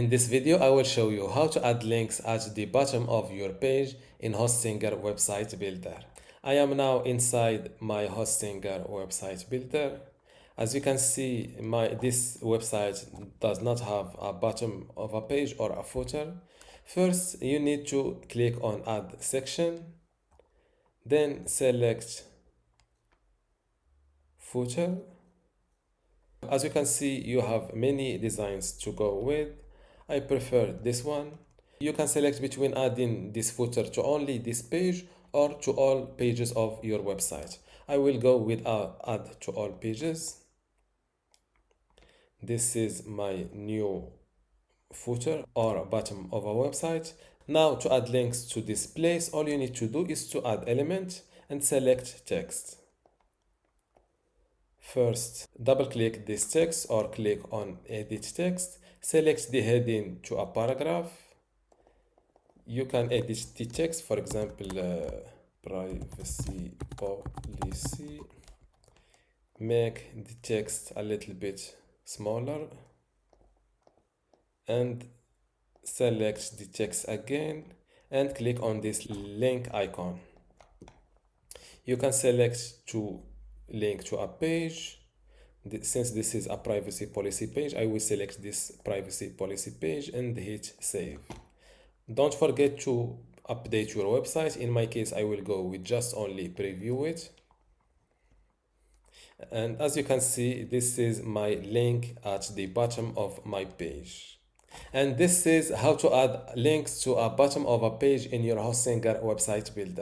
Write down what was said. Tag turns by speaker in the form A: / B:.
A: In this video, I will show you how to add links at the bottom of your page in Hostinger Website Builder. I am now inside my Hostinger Website Builder. As you can see, this website does not have a bottom of a page or a footer. First, you need to click on Add Section, then select Footer. As you can see, you have many designs to go with. I prefer this one. You can select between adding this footer to only this page or to all pages of your website. I will go with add to all pages. This is my new footer or bottom of a website. Now to add links to this place, all you need to do is to add element and select text. First, double click this text or click on edit text. Select the heading to a paragraph. You can edit the text, for example, privacy policy. Make the text a little bit smaller and select the text again and click on this link icon. You can select to link to a page. Since this is a privacy policy page, I will select this privacy policy page and hit save. Don't forget to update your website. In my case, I will go with just only preview it. And as you can see, this is my link at the bottom of my page. And this is how to add links to a bottom of a page in your Hostinger Website Builder.